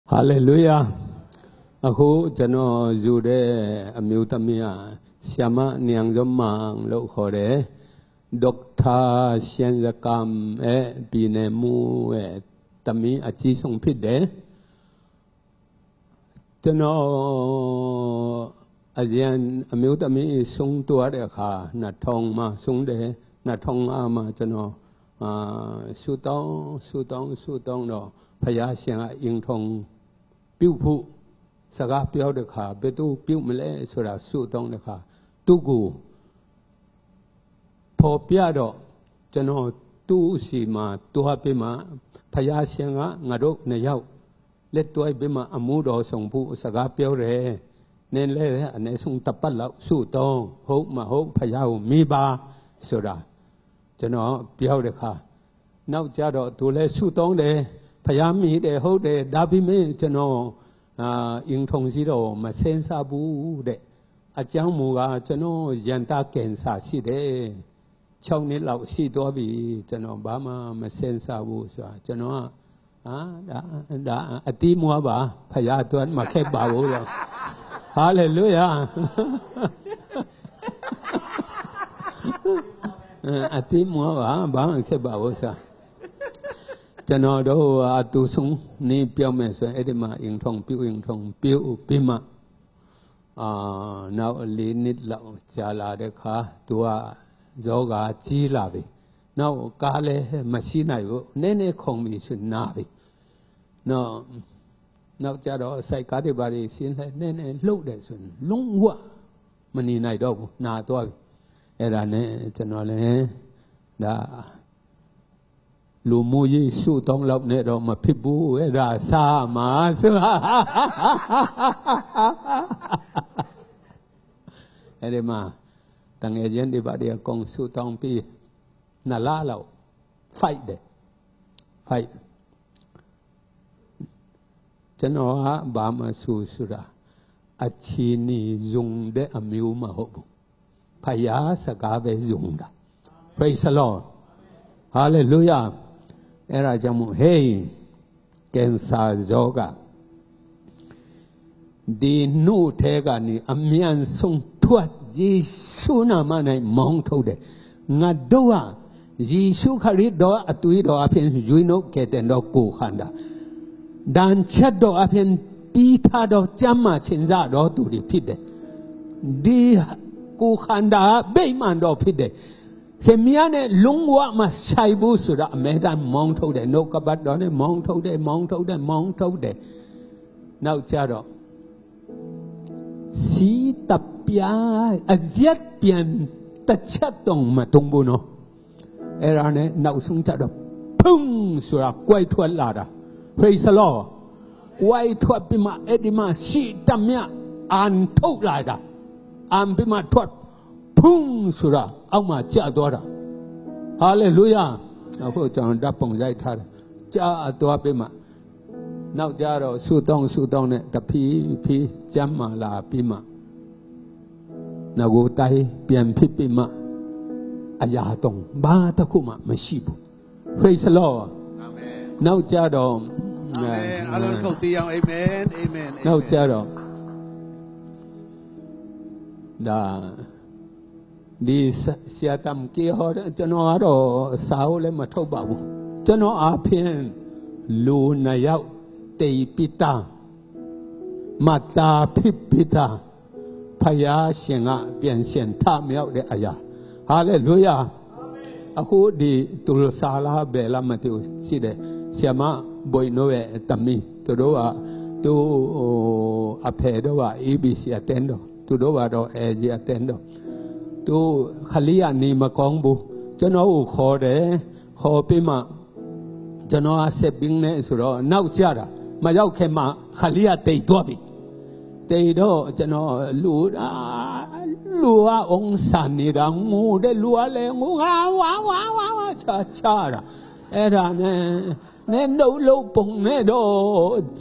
哈利路亚！အခုကျွန်တော်ယူတဲ့အမျိုးသမီးကဆရာမညံကြမန်လို့ခေါ်တယ်ဒေါက်တာရှန်ဇကမ်ပြည်နယ်မှုတမီးအကြီးဆုံးဖြစ်တယ်ကျွန်တော်အရင်အမျိုးသမီးဆုံးသွားတဲ့အခါ2000မှာဆုံးတယ်2005မှာကျွန်တော်ဆူတောင်းတော့ဖယားရှင်ကအင်ထုံပြုတ်ဖို့စကားပြောတဲ့အခါဘယ်သူပြုတ်မလဲဆိုတာဆူတောင်းတဲ့အခါသူ့ကိုပေါ်ပြတော့ကျွန်တော်သူ့စီမှာတွားပြီးမှဖယားရှင်ကငါတို့နှစ်ယောက်လက်တွဲပြီးမှအမှုတော်ဆောင်ဖို့စကားပြောတယ်နင်းလဲအနည်းဆုံးတစ်ပတ်လောက်ဆူတောင်းဟုတ်မဟုတ်ဖယားကိုမိပါဆိုတာကျွန်တော်ပြောတဲ့အခါနောက်ကြတော့သူလည်းဆူတောင်းတယ်ဖယားမိတယ်ဟုတ်တယ်ဒါပေမဲ့ကျွန်တော်အင်ထုံစီတော့မစင်စားဘူးတဲ့အကြောင်းမူကကျွန်တော်ရန်တာကင်ဆာရှိတယ်6နှစ်လောက်ရှိသွားပြီကျွန်တော်ဘာမှမစင်စားဘူးဆိုတာကျွန်တော်ဒါအတိမွားပါဖယားအတွက်မခက်ပါဘူးလို့ဟာလေလုယာအတိမွားပါဘာမှခက်ပါဘူးဆိုတာကျွန်တော်တို့အတူဆုံးနေပြောမယ်ဆိုရင်အဲ့ဒီမှာအင်ထုံပြုတ်ပြီးမှနောက်4နှစ်လောက်ကြာလာတဲ့ခါသူကဇောကကြီးလာပြီနောက်ကားလည်းမရှိနိုင်ဘူးနည်းနည်းခုံပြီးဆိုနာပြီနောက်ကြတော့စိုက်ကားတွေပါလေရှင်းလဲနည်းနည်းလှုပ်တယ်ဆိုရင်လုံးဝမနေနိုင်တော့ဘူးနာသွားပြီအဲ့ဒါနဲ့ကျွန်တော်လည်းဒါလူမျိုးရေးစုတောင်းလောက်နဲ့တော့မဖြစ်ဘူးအဲ့ဒါစားမှာဆိုတာအဲ့ဒီမှာတငယ်ချင်းတွေပါတဲ့အကုန်စုတောင်းပြီးနှစ်လလောက် fight ကျွန်တော်ကဘာမှဆိုတာအချီနီဇုံတဲ့အမျိုးမဟုတ်ဘူးဖယားစကားပဲဇုံတာ praise the lord hallelujahအဲ့ဒါကြောင့်မို့ဟေးကင်ဆာဇောကဒီနှုတ်ထဲကနေအမြန်ဆုံးထွက်ယေရှုနာမ၌မောင်းထုတ်တယ်ငါတို့ဟာယေရှုခရစ်တော်အသွေးတော်အဖြစ်ရွေးနှုတ်ခဲ့တဲ့တော့ကိုခန္ဓာဒဏ်ချက်တော်အဖြစ်ပြီးထားတော့ကြမ်းမှချင်းစားတော်သူတွေဖြစ်တယ်ဒီကိုခန္ဓာဗိမာန်တော်ဖြစ်တယ်ခင်ဗျားနဲ့လုံးဝမဆိုင်ဘူးဆိုတာအမေတမ်းမောင်းထုတ်တယ်နှုတ်ကပတ်တော်နဲ့မောင်းထုတ်တယ်နောက်ကြတော့စီတပြာအရက်ပြန်တစ်ချက်တော့မတုံးဘူးနော်အဲ့ဒါနဲ့နောက်ဆုံးကြတော့ဖုံးဆိုတာကြွိုက်ထွက်လာတာ praise the lord ကြွိုက်ထွက်ပြီးမှအဲ့ဒီမှာစီတမြအန်ထုတ်လာတာအန်ပြီးမှထွက်ဖုံးဆိုတာအောက်မှာကျသွားတာဟာလေလုယာအခုကျွန်တော်ဓာတ်ပုံရိုက်ထားတယ်ကျသွားပြီးမှနောက်ကြတော့ဆူတောင်းနဲ့တဖြည်းကျမ်းမာလာပြီးမှနောက်ကိုတိုင်းပြန်ဖြစ်ပြီးမှအရာတုံးဘာတစ်ခုမှမရှိဘူး praise the lord အာမင်နောက်ကြတော့အာမင်အလုံးထုတ်တရားအာမင်နောက်ကြတော့ဒါဒီဆရာတမ်ကီဟောကျွန်တော်ကတော့စာအုပ်လည်းမထုတ်ပါဘူးကျွန်တော်အဖင်လူနှစ်ယောက်တေပိတာမတာဖြစ်ပိတာဖယားရှင်ကပြန်ရှင်ထမြောက်တဲ့အရာဟာလေလုယာအခုဒီသူစာလာဘယ်လာမတူရှိတယ်ဆရာမဘွိနိုရဲ့တမီသူတို့ကသူအဖေတို့က ABC အတန်းတော့သူတို့ကတော့ AG အတန်းတော့သူခလီယာနေမကောင်းဘူးကျွန်တော်ကိုခေါ်တယ်ခေါ်ပြီးမှကျွန်တော်အဆက်ပင်းနေဆိုတော့နောက်ကြတာမရောက်ခင်မှာခလီယာတိတ်သွားပြီတိတ်တော့ကျွန်တော်လူအောင်စံနေတာငိုတဲ့လူကလည်းငိုဝါချတာအဲ့ဒါနဲ့နှုတ်လုံးပုံနဲ့တော့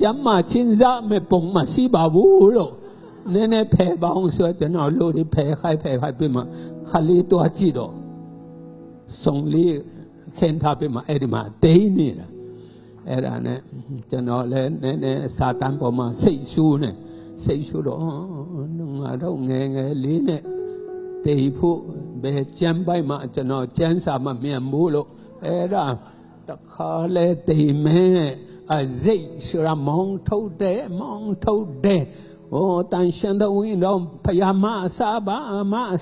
ကျမ်းမာချင်းစားမဲ့ပုံမရှိပါဘူးလို့နည်းနည်းဖယ်ပေါင်းဆိုကျွန်တော်လူတွေဖယ်ခိုင်းပြီးမှခလေးတွားကြည့်တော့စုံလေးခင်ထားပြီးမှအဲ့ဒီမှာတိတ်နေတာ era ne chano le ne satan po ma sei su do nga do nge li ne tei phu be chan bai ma chano chan sa ma mian mu lo era ta kha le tei me a zei sura mong thau de o tan shan da win do phayama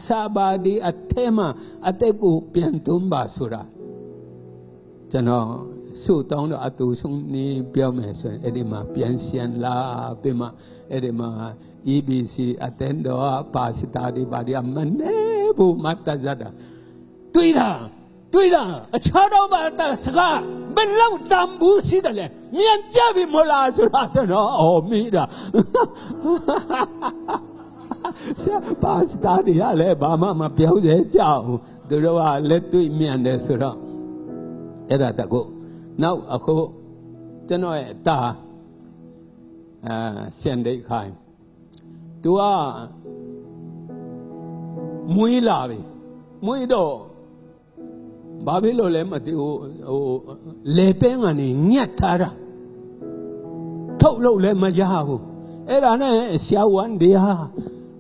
sa ba di athema ate ku pian tum ba sura chano su tong do atu sung ni piao me so edi ma pian sian la pe ma edi ma EBC attend do pa sita di ba di amane bu mata zada tui la a cha do ba ta saka ben lau tam bu si da le mian jia bi mo la sura chano o mi da pa sita di ya le ba ma piao je jiao tu do wa le tui mian de so do era ta ko now ako chano e ta sian dei khai tu a mui la bi mui do ba bi lo le ma ti o le pe nga ni nyat tha ra thau lo le ma ya hu era ne sia wan dia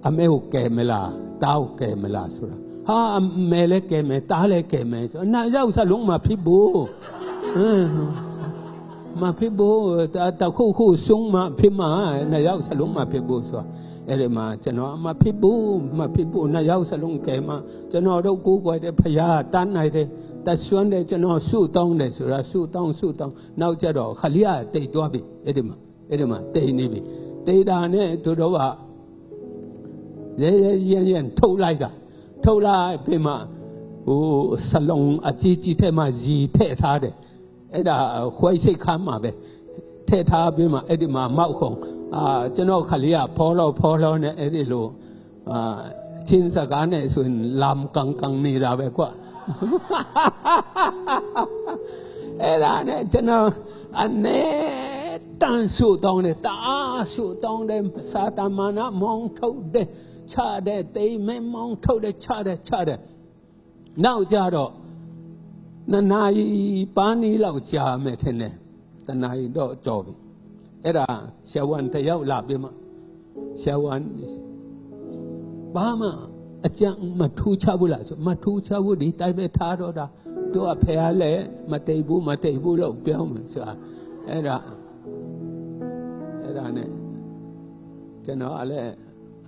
a me o ke me la ta o ke me la so ra ha me le ke me ta le ke me so na yau sa long ma phi bu ma phi bu ta khu sung ma phi ma na yau sa long ma phi bu so ere ma chano ma phi bu na yau sa long ke ma chano do ku ko de phaya tan nai de ta suan de chano su tong de so ra su tong nau cha do khalia tei twa bi ere ma tei ni bi tei da ne tu do ba ye thau lai da thau lai pe ma o salong a chi the ma ji the tha de eda khwai sei kham ma be the tha pe ma edi ma mau khong chano khalia pho lo ne edi lo chin sa ga ne so lam kang ni ra be kwa era ne chano ane tan su tong de sa ta ma na mong thau de cha de tei me mong thau de cha de now ja do na nai pa ni lau cha me the ne sa nai do jo bi era sia wan ta yau la bi ma sia wan ba ma a chang ma thu cha bu la so ma thu cha bu di tai be tha do da to a phe a le ma tei bu lo piao ma so era ne chano ale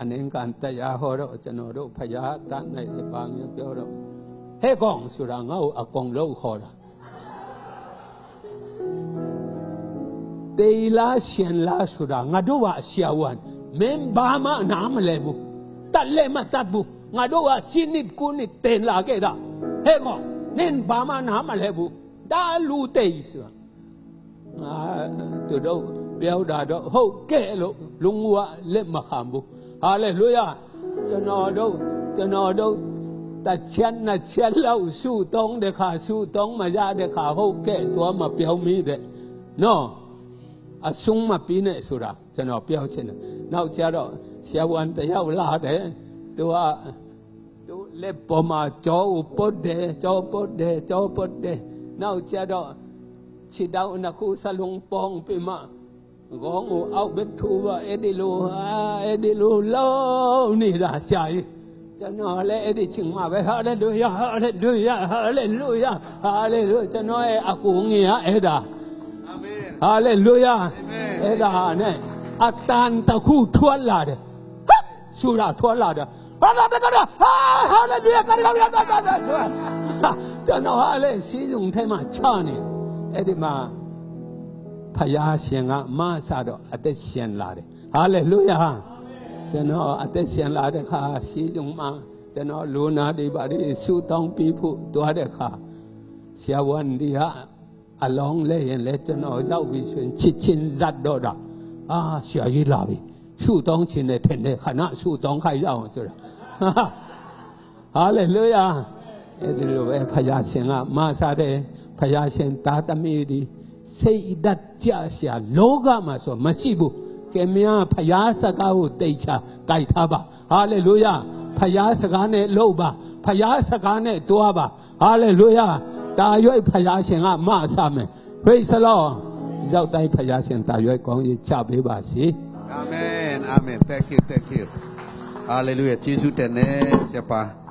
anen kan ta ya ho ro chano do phaya ta nai pa nge piao ro he kong su ra ngau a kong lo kho da tei la sian la su ra nga do wa sia wan men ba ma na ma le bu ta le ma ta bu nga do wa sinit kunit ten la ke da he kong nen ba ma na ma le bu da lu tei su tu do piao da do ho ke lo lung wa le ma kham bu hallelujah chano do ta chen lau su tong de kha su tong ma ya de kha ho ke to ma piao mi de no a sung ma pi ne su ra chano piao chen nau cha do sia wan ta yau la de tu le po ma cho pot de nau cha do chi dau na khu sa lung pong pi ma gong u au bet thu wa edilu lo ni ra chai cho nó le edi ching ma be hallelujah cho nó a ku ngia eda amen hallelujah eda ne atan ta khu thua la de su ra thua la de hallelujah cho nó le si dùng thế mà cha ne edi maพยาเสียงมาซาดอัตเสียนลาเดฮาเลลูยาจะนออัตเสียนลาเดค่ะสีจงมาจะนอลูนาดีบารีสู้ต้องปีผู้ตัวเดค่ะเสียวันดีฮะอลองเล่นเล่จะนอเจ้าวิสุนชินจัดดอดเสียยีลาวิสู้ต้องชินเดเทนเดขณะสู้ต้องใครเจ้าสุดฮาเลลูยาเอดิโลเอพยาเสียงมาซาเดพยาเสียงตาตมีดีစိတ်ဓာတ်ကြရှာလောကမှာဆိုမရှိဘူးကဲမြားဖယားစကားကိုတိတ်ချကြိုက်ထားပါဟာလေလုယာဖယားစကားနဲ့လှုပ်ပါဖယားစကားနဲ့တွားပါဟာလေလုယာတာရွေးဖယားရှင်ကမဆမယ် praise the lord ရောက်တိုင်းဖယားရှင်တာရွယ်ကောင်းကြီးချပေးပါစေ Amen. Amen. Thank you. Hallelujah. Jesus တဲ့နဲ့ဆက်ပါ